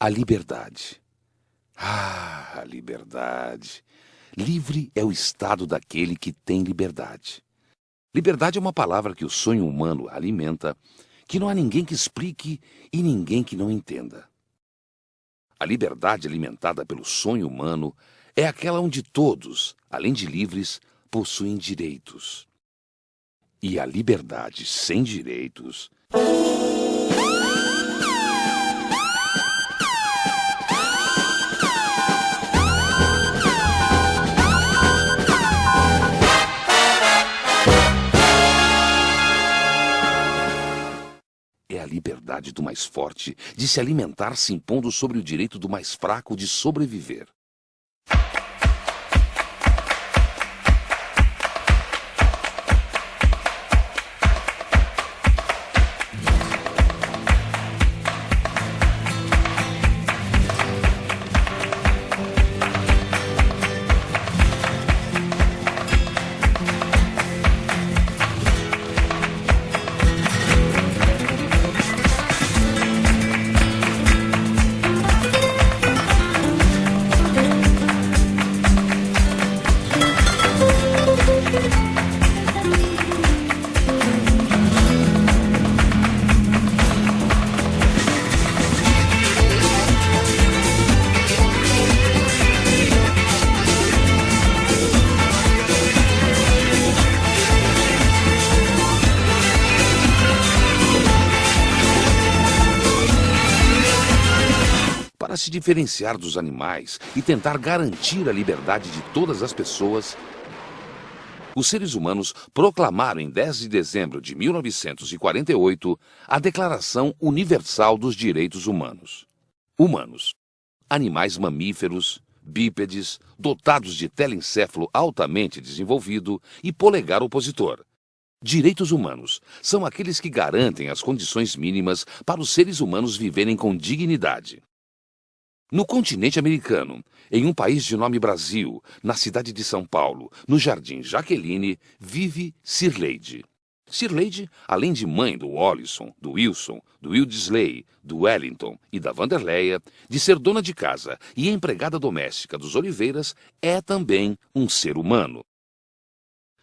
A liberdade. Ah, a liberdade. Livre é o estado daquele que tem liberdade. Liberdade é uma palavra que o sonho humano alimenta, que não há ninguém que explique e ninguém que não entenda. A liberdade alimentada pelo sonho humano é aquela onde todos, além de livres, possuem direitos. E a liberdade sem direitos é a liberdade do mais forte de se alimentar se impondo sobre o direito do mais fraco de sobreviver. Para se diferenciar dos animais e tentar garantir a liberdade de todas as pessoas, os seres humanos proclamaram em 10 de dezembro de 1948 a Declaração Universal dos Direitos Humanos. Humanos, animais mamíferos, bípedes, dotados de telencéfalo altamente desenvolvido e polegar opositor. Direitos humanos são aqueles que garantem as condições mínimas para os seres humanos viverem com dignidade. No continente americano, em um país de nome Brasil, na cidade de São Paulo, no Jardim Jaqueline, vive Cirleide. Cirleide, além de mãe do Wallison, do Wilson, do Wildesley, do Wellington e da Vanderleia, de ser dona de casa e empregada doméstica dos Oliveiras, é também um ser humano.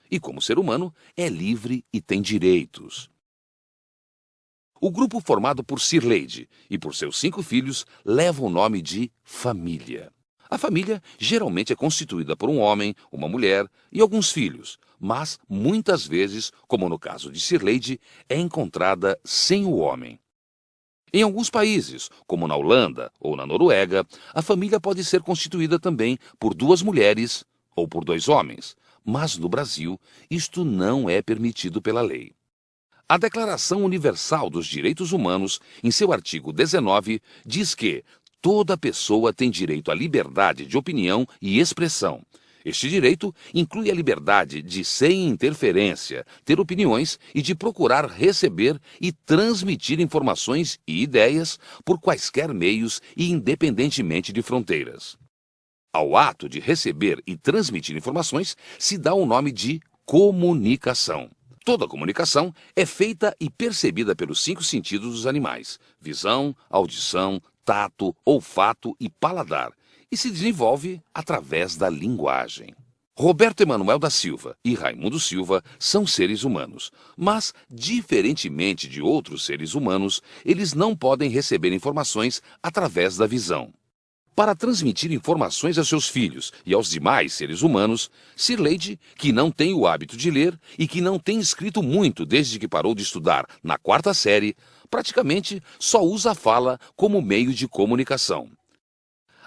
E como ser humano, é livre e tem direitos. O grupo formado por Cirleide e por seus 5 filhos leva o nome de família. A família geralmente é constituída por um homem, uma mulher e alguns filhos, mas muitas vezes, como no caso de Cirleide, é encontrada sem o homem. Em alguns países, como na Holanda ou na Noruega, a família pode ser constituída também por 2 mulheres ou por 2 homens, mas no Brasil isto não é permitido pela lei. A Declaração Universal dos Direitos Humanos, em seu artigo 19, diz que toda pessoa tem direito à liberdade de opinião e expressão. Este direito inclui a liberdade de, sem interferência, ter opiniões e de procurar receber e transmitir informações e ideias por quaisquer meios e independentemente de fronteiras. Ao ato de receber e transmitir informações se dá o nome de comunicação. Toda comunicação é feita e percebida pelos 5 sentidos dos animais: visão, audição, tato, olfato e paladar, e se desenvolve através da linguagem. Roberto Emanuel da Silva e Raimundo Silva são seres humanos, mas, diferentemente de outros seres humanos, eles não podem receber informações através da visão. Para transmitir informações a seus filhos e aos demais seres humanos, Cirleide, que não tem o hábito de ler e que não tem escrito muito desde que parou de estudar na 4ª série, praticamente só usa a fala como meio de comunicação.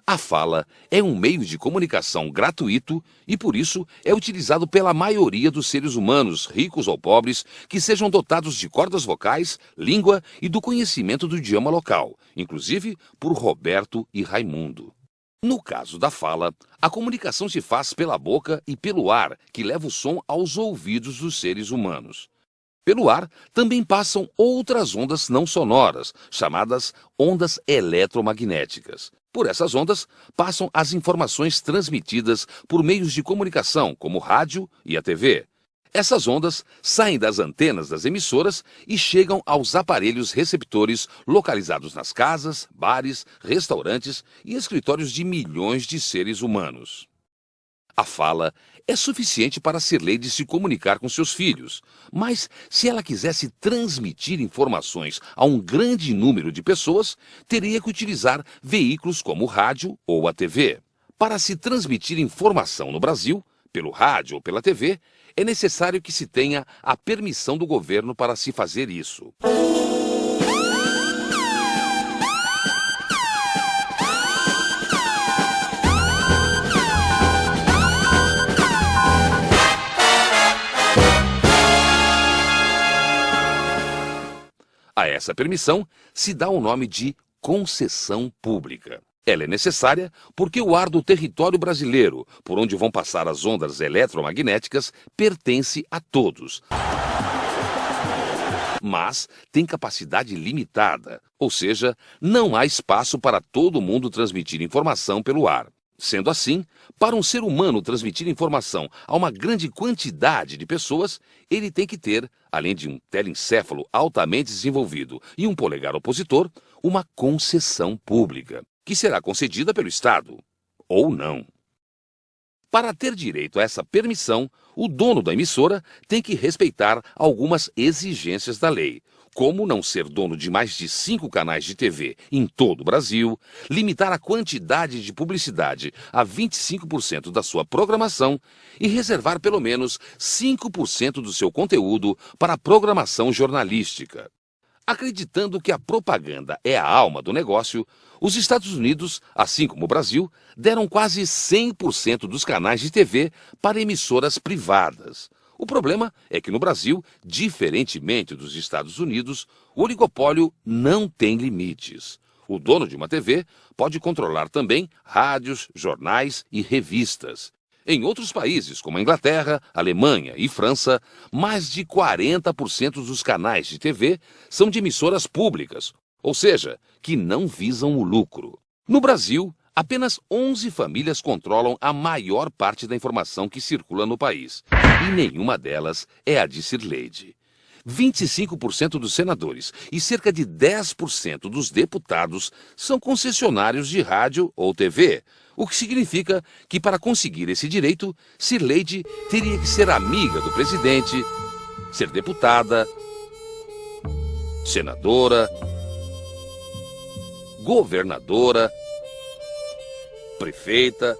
A fala é um meio de comunicação gratuito e, por isso, é utilizado pela maioria dos seres humanos, ricos ou pobres, que sejam dotados de cordas vocais, língua e do conhecimento do idioma local, inclusive por Roberto e Raimundo. No caso da fala, a comunicação se faz pela boca e pelo ar, que leva o som aos ouvidos dos seres humanos. Pelo ar também passam outras ondas não sonoras, chamadas ondas eletromagnéticas. Por essas ondas, passam as informações transmitidas por meios de comunicação, como o rádio e a TV. Essas ondas saem das antenas das emissoras e chegam aos aparelhos receptores localizados nas casas, bares, restaurantes e escritórios de milhões de seres humanos. A fala é suficiente para Cirleide se comunicar com seus filhos, mas se ela quisesse transmitir informações a um grande número de pessoas, teria que utilizar veículos como o rádio ou a TV. Para se transmitir informação no Brasil, pelo rádio ou pela TV, é necessário que se tenha a permissão do governo para se fazer isso. A essa permissão se dá o nome de concessão pública. Ela é necessária porque o ar do território brasileiro, por onde vão passar as ondas eletromagnéticas, pertence a todos. Mas tem capacidade limitada, ou seja, não há espaço para todo mundo transmitir informação pelo ar. Sendo assim, para um ser humano transmitir informação a uma grande quantidade de pessoas, ele tem que ter, além de um telencéfalo altamente desenvolvido e um polegar opositor, uma concessão pública, que será concedida pelo Estado, ou não. Para ter direito a essa permissão, o dono da emissora tem que respeitar algumas exigências da lei, como não ser dono de mais de 5 canais de TV em todo o Brasil, limitar a quantidade de publicidade a 25% da sua programação e reservar pelo menos 5% do seu conteúdo para a programação jornalística. Acreditando que a propaganda é a alma do negócio, os Estados Unidos, assim como o Brasil, deram quase 100% dos canais de TV para emissoras privadas. O problema é que no Brasil, diferentemente dos Estados Unidos, o oligopólio não tem limites. O dono de uma TV pode controlar também rádios, jornais e revistas. Em outros países, como a Inglaterra, Alemanha e França, mais de 40% dos canais de TV são de emissoras públicas, ou seja, que não visam o lucro. No Brasil, apenas 11 famílias controlam a maior parte da informação que circula no país, e nenhuma delas é a de Cirleide. 25% dos senadores e cerca de 10% dos deputados são concessionários de rádio ou TV, o que significa que, para conseguir esse direito, Cirleide teria que ser amiga do presidente, ser deputada, senadora, governadora, prefeita,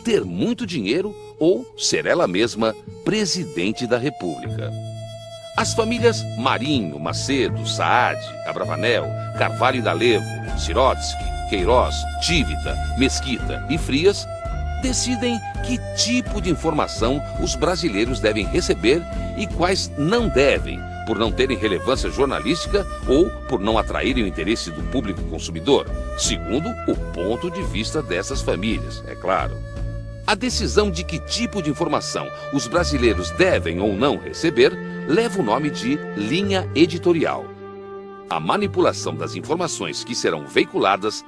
ter muito dinheiro ou ser ela mesma presidente da República. As famílias Marinho, Macedo, Saad, Abravanel, Carvalho e D'Alevo, Sirotsky, Queiroz, Tivita, Mesquita e Frias decidem que tipo de informação os brasileiros devem receber e quais não devem, por não terem relevância jornalística ou por não atraírem o interesse do público consumidor, segundo o ponto de vista dessas famílias, é claro. A decisão de que tipo de informação os brasileiros devem ou não receber leva o nome de linha editorial. A manipulação das informações que serão veiculadas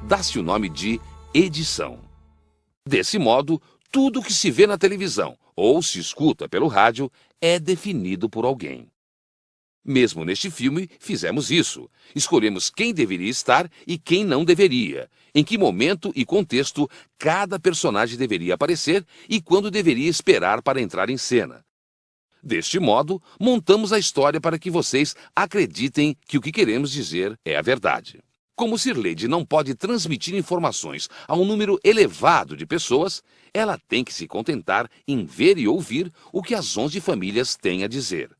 dá-se o nome de edição. Desse modo, tudo que se vê na televisão ou se escuta pelo rádio é definido por alguém. Mesmo neste filme, fizemos isso. Escolhemos quem deveria estar e quem não deveria, em que momento e contexto cada personagem deveria aparecer e quando deveria esperar para entrar em cena. Deste modo, montamos a história para que vocês acreditem que o que queremos dizer é a verdade. Como Cirleide não pode transmitir informações a um número elevado de pessoas, ela tem que se contentar em ver e ouvir o que as 11 famílias têm a dizer.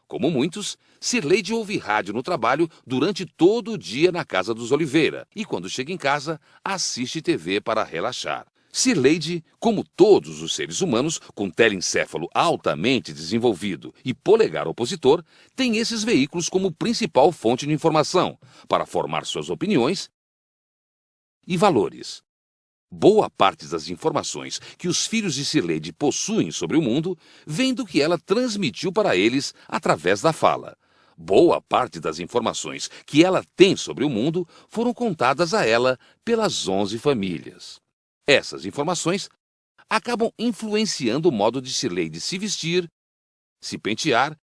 Como muitos, Cirleide ouve rádio no trabalho durante todo o dia na casa dos Oliveira e, quando chega em casa, assiste TV para relaxar. Cirleide, como todos os seres humanos, com telencéfalo altamente desenvolvido e polegar opositor, tem esses veículos como principal fonte de informação para formar suas opiniões e valores. Boa parte das informações que os filhos de Cirleide possuem sobre o mundo vem do que ela transmitiu para eles através da fala. Boa parte das informações que ela tem sobre o mundo foram contadas a ela pelas 11 famílias. Essas informações acabam influenciando o modo de Cirleide se vestir, se pentear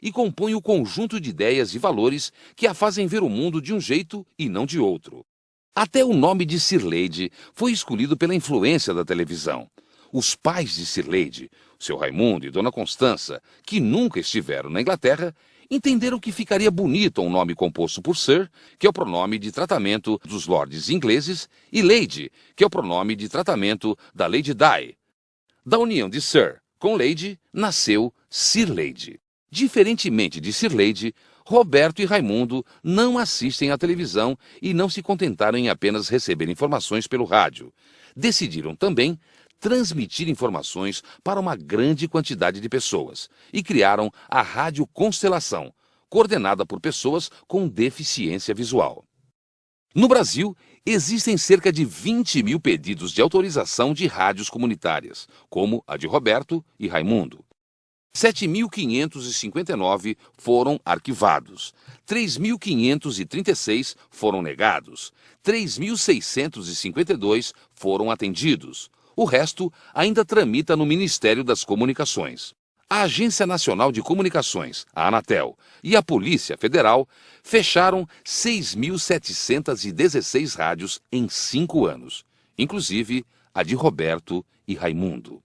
e compõem o conjunto de ideias e valores que a fazem ver o mundo de um jeito e não de outro. Até o nome de Cirleide foi escolhido pela influência da televisão. Os pais de Cirleide, seu Raimundo e Dona Constança, que nunca estiveram na Inglaterra, entenderam que ficaria bonito um nome composto por Sir, que é o pronome de tratamento dos lords ingleses, e Lady, que é o pronome de tratamento da Lady Di. Da união de Sir com Lady, nasceu Cirleide. Diferentemente de Cirleide, Roberto e Raimundo não assistem à televisão e não se contentaram em apenas receber informações pelo rádio. Decidiram também transmitir informações para uma grande quantidade de pessoas e criaram a Rádio Constelação, coordenada por pessoas com deficiência visual. No Brasil, existem cerca de 20 mil pedidos de autorização de rádios comunitárias, como a de Roberto e Raimundo. 7.559 foram arquivados, 3.536 foram negados, 3.652 foram atendidos. O resto ainda tramita no Ministério das Comunicações. A Agência Nacional de Comunicações, a Anatel, e a Polícia Federal fecharam 6.716 rádios em 5 anos, inclusive a de Roberto e Raimundo.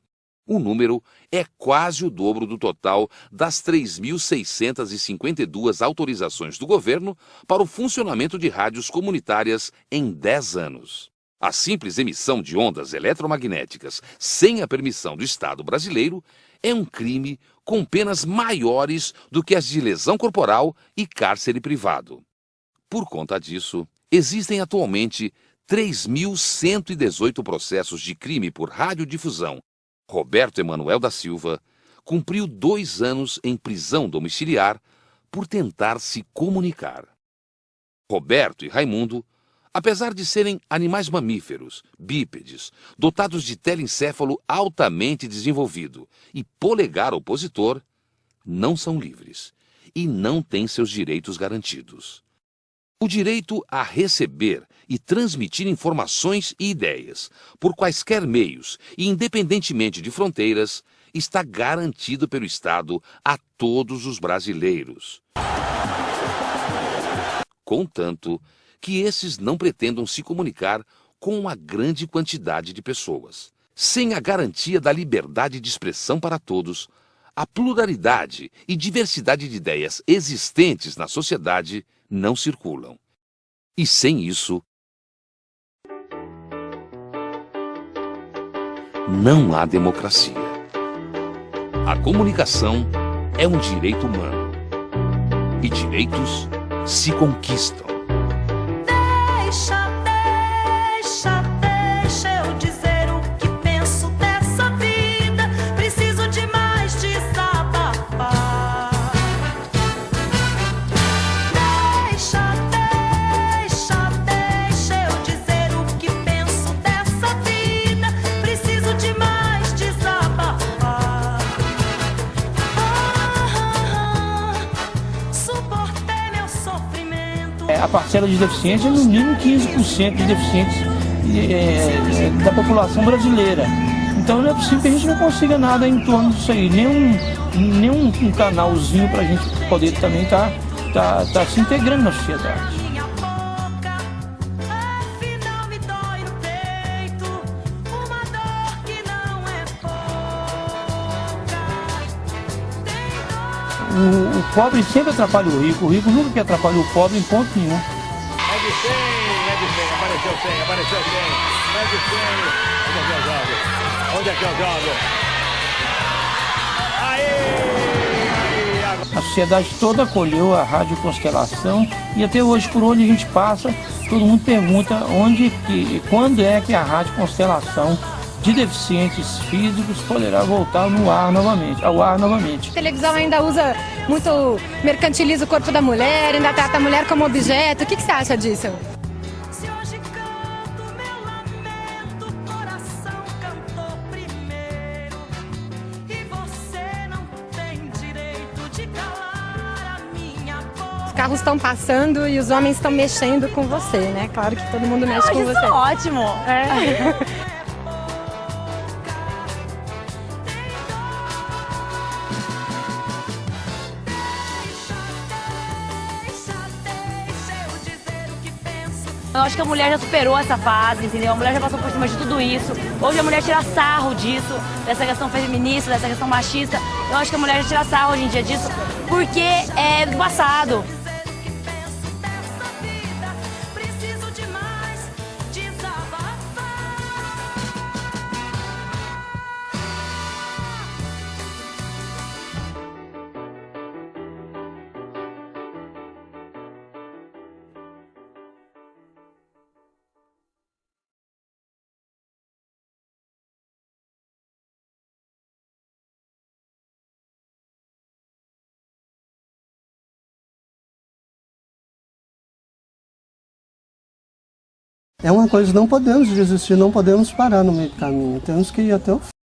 O número é quase o dobro do total das 3.652 autorizações do governo para o funcionamento de rádios comunitárias em 10 anos. A simples emissão de ondas eletromagnéticas sem a permissão do Estado brasileiro é um crime com penas maiores do que as de lesão corporal e cárcere privado. Por conta disso, existem atualmente 3.118 processos de crime por radiodifusão. Roberto Emanuel da Silva cumpriu 2 anos em prisão domiciliar por tentar se comunicar. Roberto e Raimundo, apesar de serem animais mamíferos, bípedes, dotados de telencéfalo altamente desenvolvido e polegar opositor, não são livres e não têm seus direitos garantidos. O direito a receber e transmitir informações e ideias, por quaisquer meios e independentemente de fronteiras, está garantido pelo Estado a todos os brasileiros. Contanto que esses não pretendam se comunicar com uma grande quantidade de pessoas. Sem a garantia da liberdade de expressão para todos, a pluralidade e diversidade de ideias existentes na sociedade não circulam. E sem isso, não há democracia. A comunicação é um direito humano. E direitos se conquistam. Deixa eu dizer o que penso dessa vida. Preciso demais desabafar. Deixa eu dizer o que penso dessa vida. Preciso demais desabafar. Suportei meu sofrimento. A parcela de deficientes é no mínimo 15% de deficientes da população brasileira. Então não é possível que a gente não consiga nada em torno disso aí, nem um canalzinho para a gente poder também tá se integrando na sociedade. Minha boca, afinal me dói no peito, uma dor que não é pouca. Tem dor. O pobre sempre atrapalha o rico nunca quer atrapalhar o pobre em ponto nenhum. É de 100, apareceu 100. É de 100. Onde é que eu jogo? Aê! A sociedade toda acolheu a Rádio Constelação e até hoje, por onde a gente passa, todo mundo pergunta quando é que a Rádio Constelação de deficientes físicos poderá voltar ao ar novamente. A televisão ainda usa muito, mercantiliza o corpo da mulher, ainda trata a mulher como objeto. O que você acha disso? Se hoje canto meu lamento, o coração cantou primeiro. E você não tem direito de calar a minha boca. Os carros estão passando e os homens estão mexendo com você, né? Claro que todo mundo mexe com Isso você. é ótimo. É. Eu acho que a mulher já superou essa fase, entendeu? A mulher já passou por cima de tudo isso. Hoje a mulher tira sarro disso, dessa questão feminista, dessa questão machista. Eu acho que a mulher já tira sarro hoje em dia disso, porque é do passado. É uma coisa que não podemos desistir, não podemos parar no meio do caminho, temos que ir até o fim.